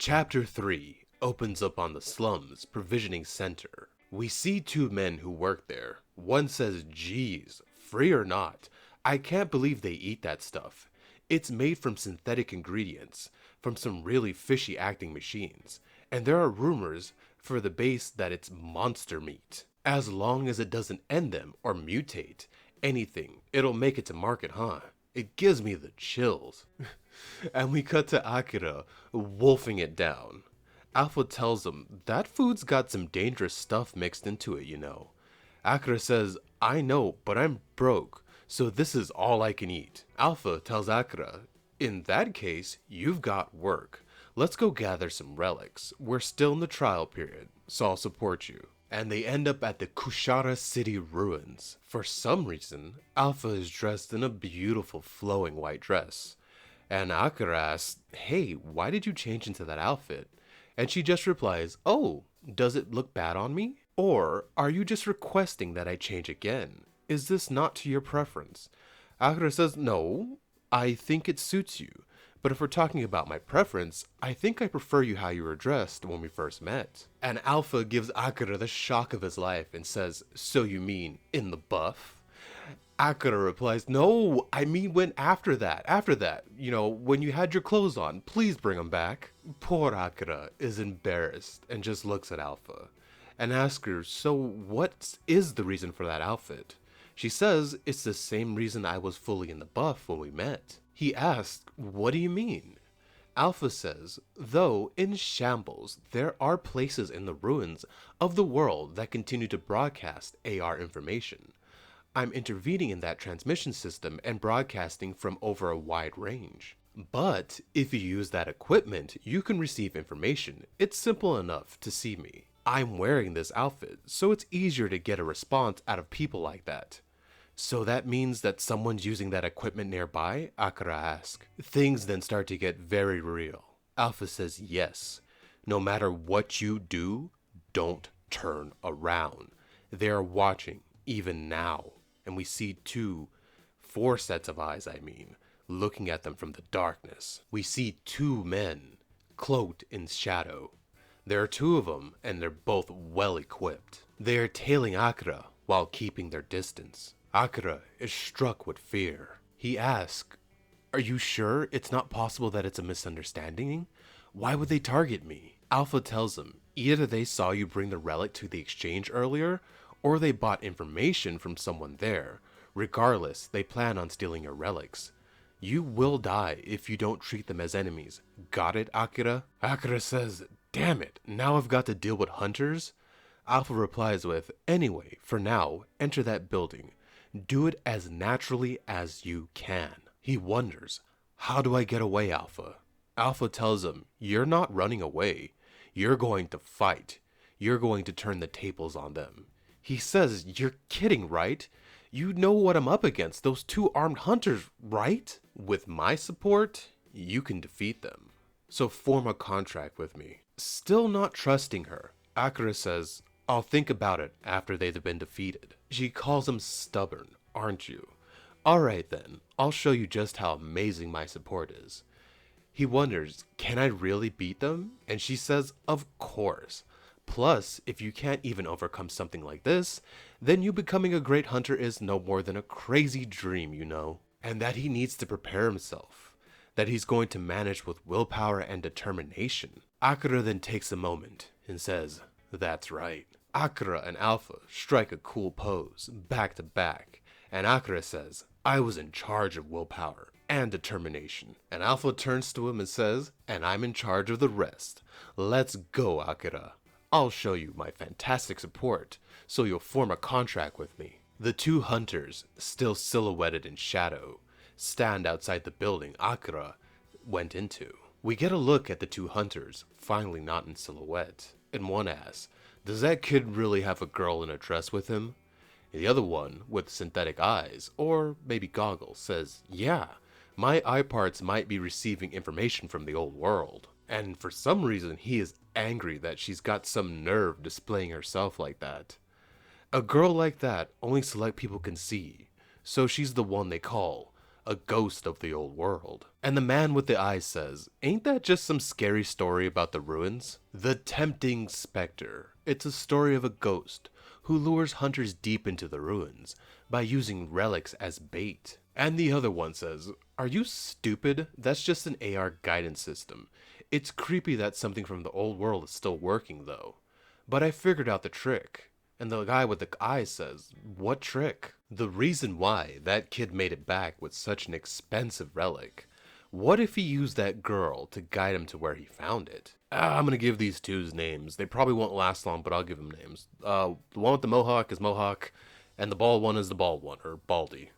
Chapter 3 opens up on the slums provisioning center. We see two men who work there. One says, "Geez, free or not, I can't believe they eat that stuff. It's made from synthetic ingredients, from some really fishy acting machines, and there are rumors for the base that it's monster meat. As long as it doesn't end them or mutate anything, it'll make it to market, huh? It gives me the chills." And we cut to Akira wolfing it down. Alpha tells him that food's got some dangerous stuff mixed into it, you know. Akira says, "I know, but I'm broke, so this is all I can eat." Alpha tells Akira, "In that case, you've got work. Let's go gather some relics. We're still in the trial period, so I'll support you." And they end up at the Kushara City ruins. For some reason, Alpha is dressed in a beautiful flowing white dress. And Akira asks, "Hey, why did you change into that outfit?" And she just replies, "Oh, does it look bad on me? Or are you just requesting that I change again? Is this not to your preference?" Akira says, "No, I think it suits you. But if we're talking about my preference, I think I prefer you how you were dressed when we first met." And Alpha gives Akira the shock of his life and says, "So you mean in the buff?" Akira replies, "No, I mean when after that, when you had your clothes on, please bring them back." Poor Akira is embarrassed and just looks at Alpha and asks her, "So what is the reason for that outfit?" She says, "It's the same reason I was fully in the buff when we met." He asks, "What do you mean?" Alpha says, "Though in shambles, there are places in the ruins of the world that continue to broadcast AR information. I'm intervening in that transmission system and broadcasting from over a wide range. But if you use that equipment, you can receive information. It's simple enough to see me. I'm wearing this outfit, so it's easier to get a response out of people like that." "So that means that someone's using that equipment nearby?" Akira asks. Things then start to get very real. Alpha says, "Yes. No matter what you do, don't turn around. They're watching, even now." And we see four sets of eyes, looking at them from the darkness. We see two men, cloaked in shadow. There are two of them, and they're both well equipped. They are tailing Akira while keeping their distance. Akira is struck with fear. He asks, "Are you sure it's not possible that it's a misunderstanding? Why would they target me?" Alpha tells him, "Either they saw you bring the relic to the exchange earlier, or they bought information from someone there. Regardless, they plan on stealing your relics. You will die if you don't treat them as enemies. Got it, Akira?" Akira says, "Damn it, now I've got to deal with hunters?" Alpha replies with, "Anyway, for now, enter that building. Do it as naturally as you can." He wonders, "How do I get away, Alpha?" Alpha tells him, "You're not running away. You're going to fight. You're going to turn the tables on them." He says, "You're kidding, right? You know what I'm up against, those two armed hunters, right? With my support, you can defeat them. So form a contract with me." Still not trusting her, Akira says, "I'll think about it after they've been defeated." She calls him stubborn, "Aren't you? Alright then, I'll show you just how amazing my support is." He wonders, "Can I really beat them?" And she says, "Of course. Plus, if you can't even overcome something like this, then you becoming a great hunter is no more than a crazy dream, you know." And that he needs to prepare himself, that he's going to manage with willpower and determination. Akira then takes a moment and says, "That's right." Akira and Alpha strike a cool pose, back to back, and Akira says, "I was in charge of willpower and determination." And Alpha turns to him and says, "And I'm in charge of the rest. Let's go, Akira. I'll show you my fantastic support, so you'll form a contract with me." The two hunters, still silhouetted in shadow, stand outside the building Akira went into. We get a look at the two hunters, finally not in silhouette, and one asks, "Does that kid really have a girl in a dress with him?" The other one, with synthetic eyes, or maybe goggles, says, "Yeah, my eye parts might be receiving information from the old world." And for some reason, he is angry that she's got some nerve displaying herself like that. A girl like that only select people can see, so she's the one they call a ghost of the old world. And the man with the eyes says, ain't that just some scary story about the ruins? The Tempting Spectre. It's a story of a ghost who lures hunters deep into the ruins by using relics as bait. And the other one says, are you stupid? That's just an AR guidance system. It's creepy that something from the old world is still working though. But I figured out the trick. And the guy with the eyes says, what trick? The reason why that kid made it back with such an expensive relic. What if he used that girl to guide him to where he found it? I'm gonna give these two's names. They probably won't last long, but I'll give them names. The one with the mohawk is Mohawk, and the bald one is the bald one, or Baldy.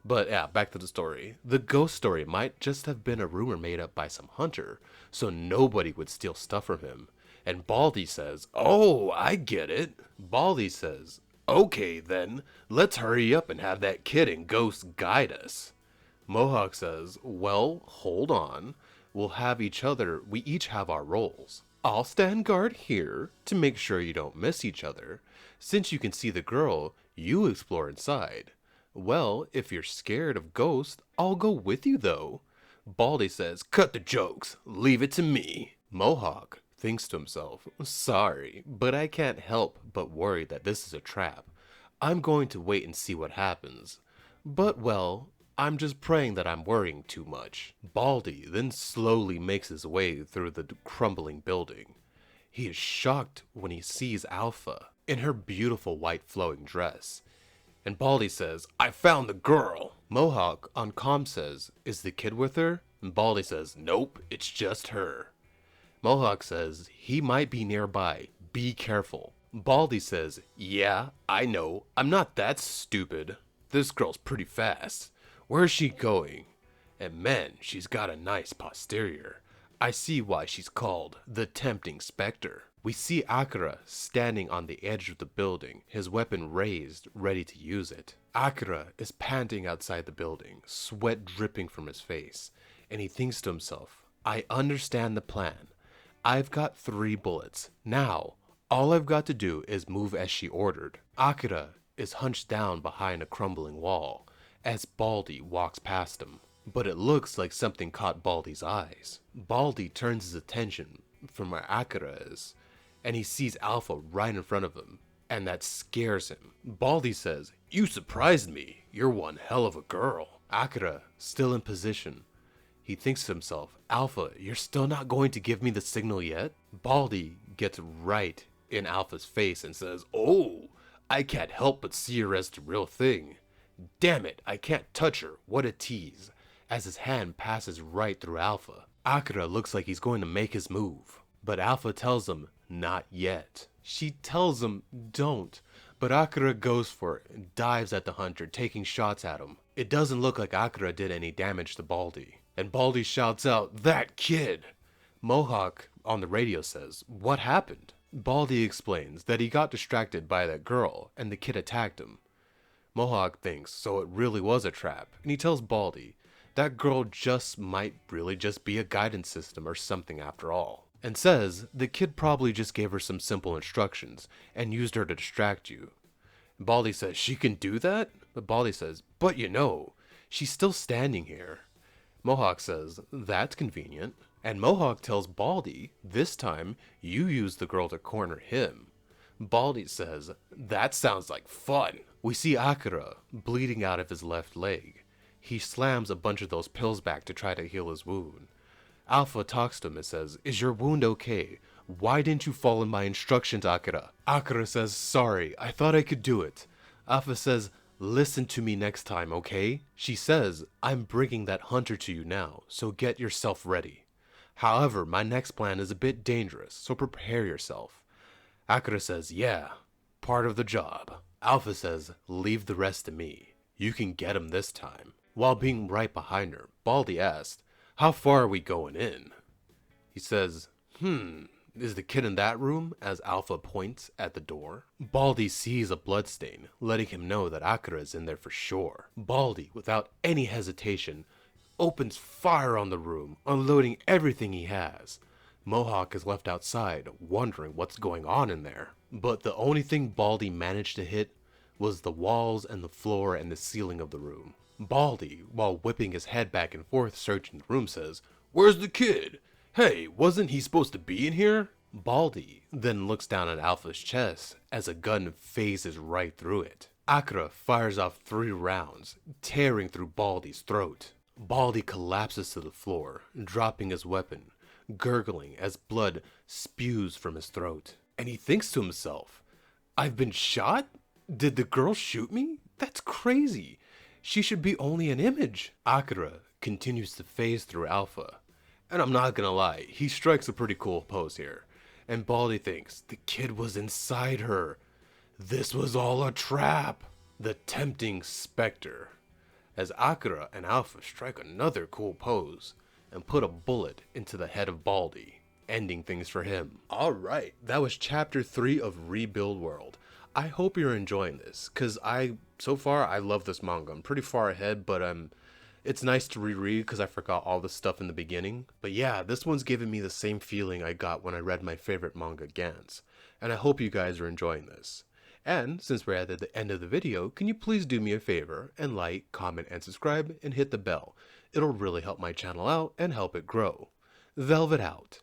But yeah, back to the story. The ghost story might just have been a rumor made up by some hunter, so nobody would steal stuff from him. And Baldy says, oh, I get it. Baldy says, okay then, let's hurry up and have that kid and ghost guide us. Mohawk says, well, hold on. We each have our roles. I'll stand guard here to make sure you don't miss each other. Since you can see the girl, you explore inside. Well, if you're scared of ghosts, I'll go with you though. Baldy says, cut the jokes, leave it to me. Mohawk thinks to himself, sorry, but I can't help but worry that this is a trap. I'm going to wait and see what happens. But well, I'm just praying that I'm worrying too much. Baldy then slowly makes his way through the crumbling building. He is shocked when he sees Alpha in her beautiful white flowing dress. And Baldy says, I found the girl. Mohawk on comm says, is the kid with her? And Baldy says, nope, it's just her. Mohawk says, he might be nearby, be careful. Baldy says, yeah, I know, I'm not that stupid. This girl's pretty fast. Where's she going? And man, she's got a nice posterior. I see why she's called the Tempting Spectre. We see Akira standing on the edge of the building, his weapon raised, ready to use it. Akira is panting outside the building, sweat dripping from his face, and he thinks to himself, I understand the plan. I've got 3 bullets. Now, all I've got to do is move as she ordered. Akira is hunched down behind a crumbling wall as Baldy walks past him, but it looks like something caught Baldy's eyes. Baldy turns his attention from where Akira is, and he sees Alpha right in front of him, and that scares him. Baldy says, you surprised me, you're one hell of a girl. Akira, still in position, he thinks to himself, Alpha, you're still not going to give me the signal yet? Baldy gets right in Alpha's face and says, oh, I can't help but see her as the real thing. Damn it, I can't touch her, what a tease, as his hand passes right through Alpha. Akira looks like he's going to make his move, but Alpha tells him, not yet. She tells him, don't, but Akira goes for it and dives at the hunter, taking shots at him. It doesn't look like Akira did any damage to Baldy, and Baldy shouts out, that kid! Mohawk on the radio says, what happened? Baldy explains that he got distracted by that girl, and the kid attacked him. Mohawk thinks, so it really was a trap, and he tells Baldy, that girl might really just be a guidance system or something after all, and says the kid probably just gave her some simple instructions and used her to distract you. Baldy says, she can do that? But Baldy says, but you know, she's still standing here. Mohawk says, that's convenient, and Mohawk tells Baldy, this time you use the girl to corner him. Baldy says, that sounds like fun. We see Akira bleeding out of his left leg. He slams a bunch of those pills back to try to heal his wound. Alpha talks to him and says, is your wound okay? Why didn't you follow my instructions, Akira? Akira says, sorry, I thought I could do it. Alpha says, listen to me next time, okay? She says, I'm bringing that hunter to you now, so get yourself ready. However, my next plan is a bit dangerous, so prepare yourself. Akira says, yeah, part of the job. Alpha says, leave the rest to me. You can get him this time. While being right behind her, Baldy asked, how far are we going in? He says, is the kid in that room? As Alpha points at the door. Baldy sees a bloodstain, letting him know that Akira is in there for sure. Baldy, without any hesitation, opens fire on the room, unloading everything he has. Mohawk is left outside, wondering what's going on in there. But the only thing Baldy managed to hit was the walls and the floor and the ceiling of the room. Baldy, while whipping his head back and forth searching the room, says, "Where's the kid? Hey, wasn't he supposed to be in here?" Baldy then looks down at Alpha's chest as a gun phases right through it. Akira fires off 3 rounds, tearing through Baldy's throat. Baldy collapses to the floor, dropping his weapon, gurgling as blood spews from his throat. And he thinks to himself, "I've been shot? Did the girl shoot me? That's crazy. She should be only an image." Akira continues to phase through Alpha. And I'm not gonna lie, he strikes a pretty cool pose here. And Baldy thinks the kid was inside her. This was all a trap. The tempting specter. As Akira and Alpha strike another cool pose and put a bullet into the head of Baldy, ending things for him. Alright, that was chapter 3 of Rebuild World. I hope you're enjoying this, because so far I love this manga. I'm pretty far ahead, but it's nice to reread because I forgot all the stuff in the beginning. But yeah, this one's giving me the same feeling I got when I read my favorite manga, Gantz. And I hope you guys are enjoying this. And since we're at the end of the video, can you please do me a favor and like, comment, and subscribe, and hit the bell. It'll really help my channel out and help it grow. Velvet out.